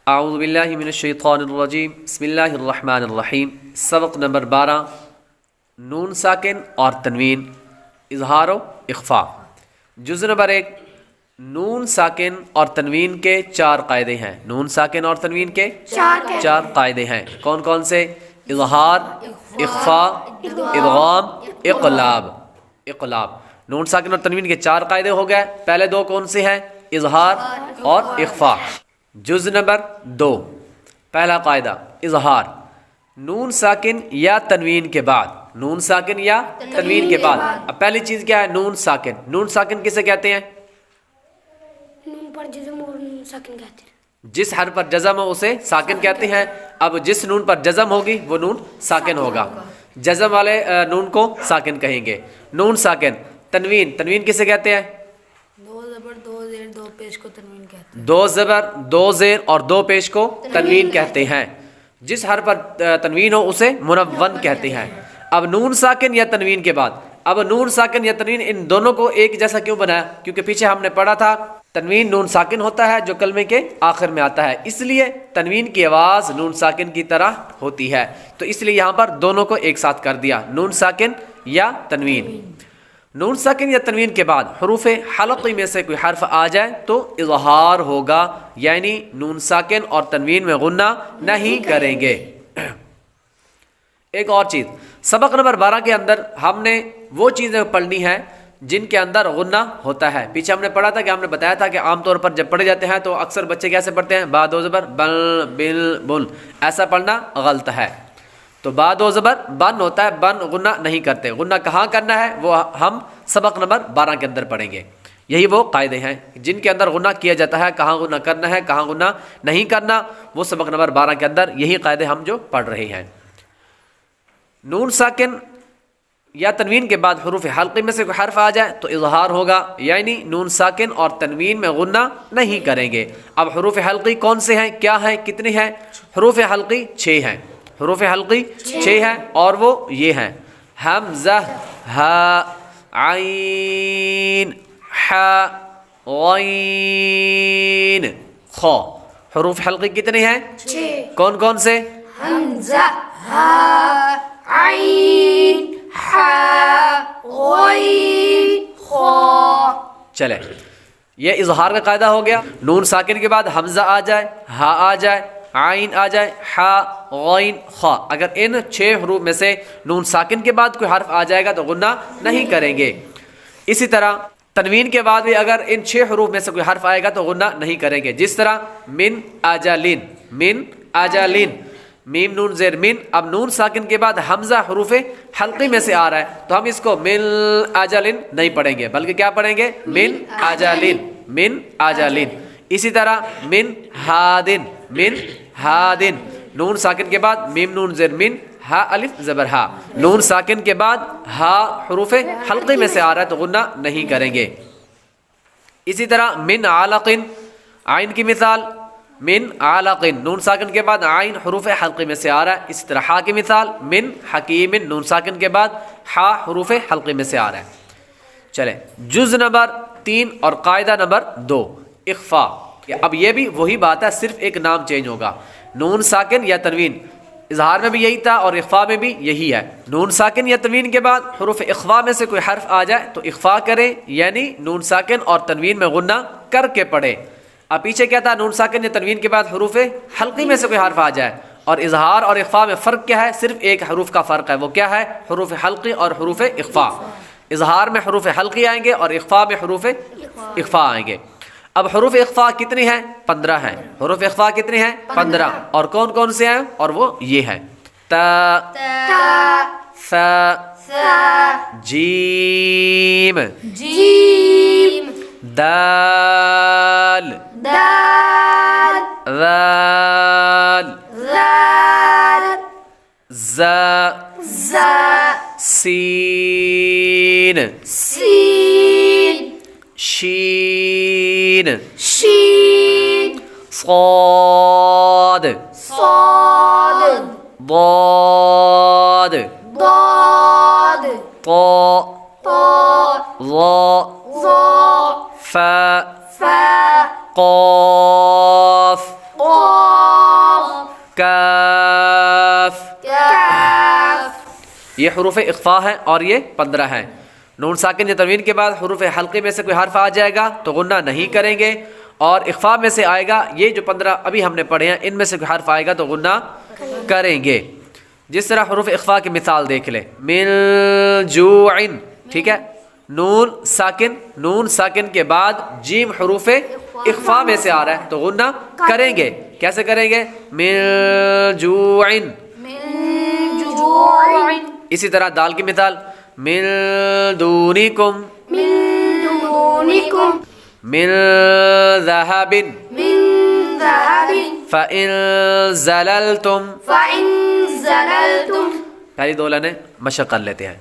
اعوذ باللہ من الشیطان الرجیم بسم اللہ الرحمن الرحیم۔ سبق نمبر 12، نون ساکن اور تنوین، اظہار و اخفاء۔ جز نمبر 1، نون ساکن اور تنوین کے 4 قاعدے ہیں۔ نون ساکن اور تنوین کے 4 قاعدے ہیں۔ کون کون سے؟ اظہار، اخفاء، ادغام، اقلاب۔ نون ساکن اور تنوین کے 4 قاعدے ہو گئے۔ پہلے 2 کون سے ہیں؟ اظہار اور اخفاء۔ جز نمبر 2، پہلا قاعدہ اظہار، نون ساکن یا تنوین کے بعد، نون ساکن یا تنوین کے بعد۔ اب پہلی چیز کیا ہے؟ نون ساکن۔ نون ساکن کسے کہتے ہیں؟ نون پر جزم اور نون ساکن کہتے ہیں۔ جس حرف پر جزم ہو اسے ساکن کہتے ہیں۔ اب جس نون پر جزم ہوگی وہ نون ساکن ہوگا، جزم والے نون کو ساکن کہیں گے۔ نون ساکن۔ تنوین کسے کہتے ہیں؟ 2 زبر 2 زیر 2 پیش کو تنوین کہتے ہیں۔ 2 زبر 2 زیر اور 2 پیش کو تنوین کہتے ہیں۔ جس حرف پر تنوین ہو اسے منون کہتے ہیں۔ اب نون ساکن یا تنوین کے بعد، اب نون ساکن یا تنوین ان دونوں کو ایک جیسا کیوں بنایا؟ کیونکہ پیچھے ہم نے پڑھا تھا تنوین نون ساکن ہوتا ہے جو کلمے کے آخر میں آتا ہے، اس لیے تنوین کی آواز نون ساکن کی طرح ہوتی ہے، تو اس لیے یہاں پر دونوں کو ایک ساتھ کر دیا، نون ساکن یا تنوین۔ نون ساکن یا تنوین کے بعد حروف حلقی میں سے کوئی حرف آ جائے تو اظہار ہوگا، یعنی نون ساکن اور تنوین میں غنہ نہیں کریں گے۔ ایک اور چیز، سبق نمبر 12 کے اندر ہم نے وہ چیزیں پڑھنی ہیں جن کے اندر غنہ ہوتا ہے۔ پیچھے ہم نے پڑھا تھا کہ ہم نے بتایا تھا کہ عام طور پر جب پڑھے جاتے ہیں تو اکثر بچے کیسے پڑھتے ہیں؟ با 2 زبر بل بل بل، ایسا پڑھنا غلط ہے۔ تو با 2 زبر بن ہوتا ہے، بن غنہ نہیں کرتے۔ غنہ کہاں کرنا ہے وہ ہم سبق نمبر 12 کے اندر پڑھیں گے۔ یہی وہ قاعدے ہیں جن کے اندر غنہ کیا جاتا ہے، کہاں غنہ کرنا ہے کہاں غنہ نہیں کرنا، وہ سبق نمبر 12 کے اندر یہی قاعدے ہم جو پڑھ رہے ہیں۔ نون ساکن یا تنوین کے بعد حروف حلقی میں سے کوئی حرف آ جائے تو اظہار ہوگا، یعنی نون ساکن اور تنوین میں غنہ نہیں کریں گے۔ اب حروف حلقی کون سے ہیں، کیا ہیں، کتنے ہیں؟ حروف حلقی 6 ہیں۔ حروف حلقی 6 ہیں اور وہ یہ ہیں: حمزہ، ہا، عین، ح، غین، خ۔ حروف حلقی کتنے ہیں؟ 6۔ کون کون سے؟ حمزہ، ہا، عین، ح، غین، خ۔ چلے، یہ اظہار کا قاعدہ ہو گیا۔ نون ساکن کے بعد حمزہ آ جائے، ہا آ جائے، عین آ جائے، ح، غین، خ۔ اگر ان 6 حروف میں سے نون ساکن کے بعد کوئی حرف آ جائے گا تو غنہ نہیں کریں گے۔ اسی طرح تنوین کے بعد بھی اگر ان 6 حروف میں سے کوئی حرف آئے گا تو غنہ نہیں کریں گے، جس طرح من اجلن، من اجلن، میم نون زیر من۔ اب نون ساکن کے بعد حمزہ حروف حلقی میں سے آ رہا ہے تو ہم اس کو من اجلن نہیں پڑھیں گے، بلکہ کیا پڑھیں گے؟ من اجلن، من اجلن۔ اسی طرح من ہادن، من ہادن، نون ساکن کے بعد میم نون زیر من، ہا الف زبر ہا۔ نون ساکن کے بعد ہا حروف حلقی میں سے آ رہا ہے تو غنہ نہیں کریں گے۔ اسی طرح من علقن، عین کی مثال من علقن، نون ساکن کے بعد عین حروف حلقی میں سے آ رہا ہے۔ اسی طرح ہا کی مثال من حکیم، نون ساکن کے بعد ہا حروف حلقی میں سے آ رہا ہے۔ چلے، جز نمبر 3 اور قاعدہ نمبر 2، اخفاء۔ اب یہ بھی وہی بات ہے، صرف ایک نام چینج ہوگا۔ نون ساکن یا تنوین، اظہار میں بھی یہی تھا اور اخفاء میں بھی یہی ہے۔ نون ساکن یا تنوین کے بعد حروف اخفاء میں سے کوئی حرف آ جائے تو اخفاء کریں، یعنی نون ساکن اور تنوین میں غنہ کر کے پڑھیں۔ اب پیچھے کیا تھا؟ نون ساکن یا تنوین کے بعد حروف حلقی میں سے کوئی حرف آ جائے، اور اظہار اور اخفاء میں فرق کیا ہے؟ صرف ایک حروف کا فرق ہے، وہ کیا ہے؟ حروف حلقی اور حروف اخفاء۔ اظہار میں حروف حلقی آئیں گے اور اخفاء میں حروف اخفاء آئیں گے۔ اب حروف اخفاء کتنی ہیں؟ 15 ہیں۔ حروف اخفاء کتنے ہیں؟ 15۔ اور کون کون سے ہیں؟ اور وہ یہ ہیں: تا، ث، جیم، جیم، دال، دال، ذال، ذال، ز، ز، سین، سین، شین، شین، صاد، صاد، ضاد، ضاد، طاء، طاء، ظاء، ظاء، فاء، فاء، قاف، قاف، کاف. کاف. یہ حروف اخفا ہیں اور یہ 15 ہیں. نون ساکن یا تنوین کے بعد حروف حلقے میں سے کوئی حرف آ جائے گا تو غنہ نہیں کریں گے، اور اخفا میں سے آئے گا، یہ جو 15 ابھی ہم نے پڑھے ہیں ان میں سے کوئی حرف آئے گا تو غنہ کریں گے. جس طرح حروف اخفا کی مثال دیکھ لیں، من جوع، ٹھیک ہے، نون ساکن کے بعد جیم حروف اخفا میں سے آ رہا ہے تو غنہ کریں گے. کیسے کریں گے؟ من جوع. من جوع. اسی طرح دال کی مثال، من دونکم، من دونکم. من ذهب، من ذهب. فإن زللتم. فإن زللتم. پہلی دو لائنیں مشق کر لیتے ہیں.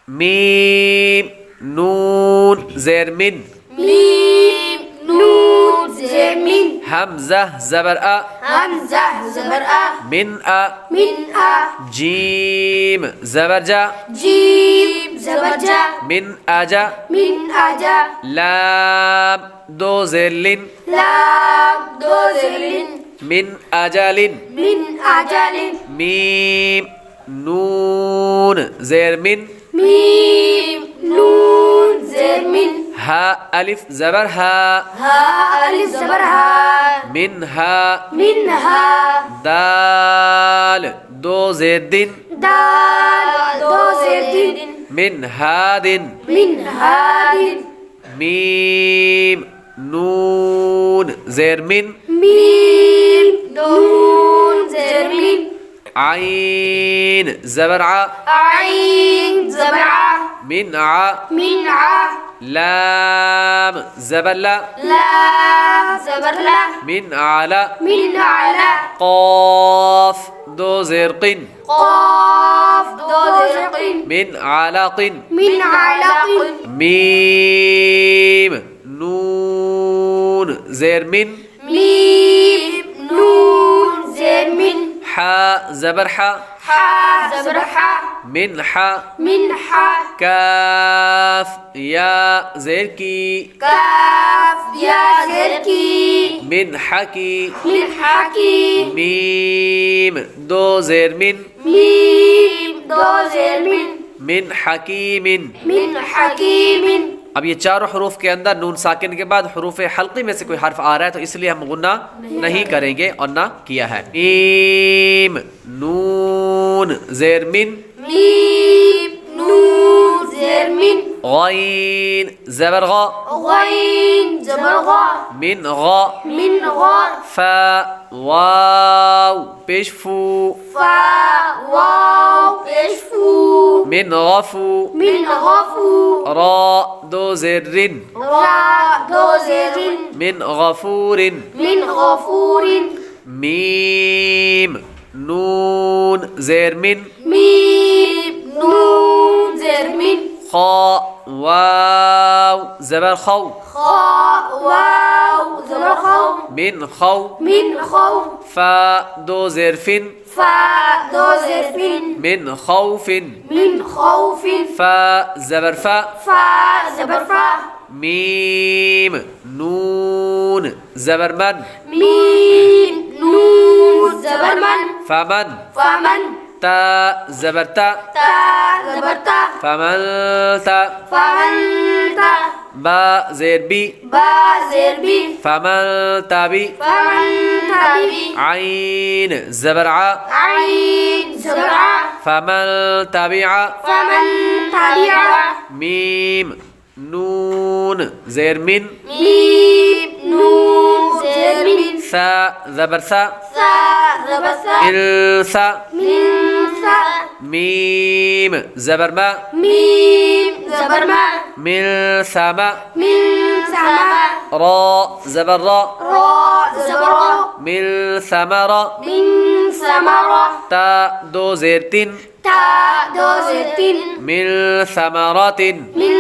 میم نون زیر من، میم نون زیر من. حمزہ زبر آ، حمزہ زبر آ. من آ، من آ. جیم زبر جا، جیم زبر جا. من آجا، من آجا. لام دو زیر لن، لام دو زیر لن. من آجالن. من آجال. میم نون زیر من، میم نون زیر من. ہا الف زبر ہا، ہا الف زبر ہا. من ہا، من ہا. دال دو زیر دن، دال دو زیر دن. من ہادن. من ہاد. میم نون زیر من، میم نون زیر من. عین زبر ع، عین زبر ع. من ع. من ع. لام زبر لا، لام زبر لا. من علا. من علا. قاف دو زیر قن، قاف دو زیر قن. من علق. من علق. میم نون زیر من، میم نون زیر من. حا زبر حا، حا زبر حا. من حا. من حا. کاف یا زیر کی، کاف یا زیر کی. من حکی. من حاکی. میم دو زیر من، میم دو زیر من. من حکیم. من حکیم. اب یہ چاروں حروف کے اندر نون ساکن کے بعد حروف حلقی میں سے کوئی حرف آ رہا ہے تو اس لیے ہم غنہ نہیں کریں گے اور نہ کیا ہے. میم نون زیر من، میم نون زیر من. غین زبر غا، غین زبر غا. من غا. من غا. فا واو پیش فو، فا واو پیش فو. من غفو. من غفو. را دو زیر رن، را دو زیر رن. من غفور. من غفور. میم نون زیر من، میم نون زیر من. خا واو زبر خو، خا واو زبر خو. من خو. من خو. فا دو زیر فن، فا دو زیر فن. من خوف. من خوف. فا زبر فا. فا زبر فا. میم نون زبر من، میم نون زبر من. فمن. فمن. تا زبر تا، تا زبر تا. فمن تا. فمن تا. با زیر بی، با زیر بی. فمن تابی. فمن تبی. عین زبر ع، عین زبر ع. فمن تبع. فمن تبع. میم نون زیر من، میم نون زیر من. ثا زبر ثا، ثا زبر ثا. الثا. من ثا. میم زبر ما، میم زبر ما. من ثما. من ثما. را زبر را، را زبر را. من ثمرة. من ثمرة. تا دو زیر تن، تا دو زیر تن. من ثمرات. من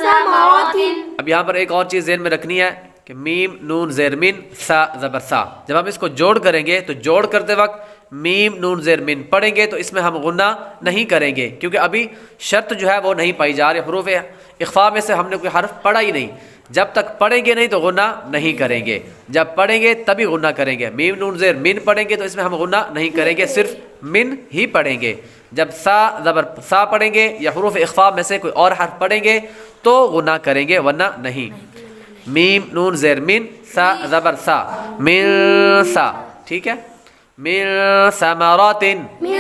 ثمرات. اب یہاں پر ایک اور چیز ذہن میں رکھنی ہے کہ میم نون زیر من، ثا زبر ثا، جب ہم اس کو جوڑ کریں گے تو جوڑ کرتے وقت میم نون زیر من پڑھیں گے تو اس میں ہم غنہ نہیں کریں گے، کیونکہ ابھی شرط جو ہے وہ نہیں پائی جا رہی، حروف اخفا میں سے ہم نے کوئی حرف پڑھا ہی نہیں، جب تک پڑھیں گے نہیں تو غنہ نہیں کریں گے، جب پڑھیں گے تبھی غنہ کریں گے۔ میم نون زیر من پڑھیں گے تو اس میں ہم غنہ نہیں کریں گے، صرف من ہی پڑھیں گے۔ جب سا زبر سا پڑھیں گے یا حروف اخفاء میں سے کوئی اور حرف پڑھیں گے تو غنہ کریں گے ورنہ نہیں۔ میم نون زیر من، سا زبر سا، من سا، ٹھیک ہے۔ من ثمرات، من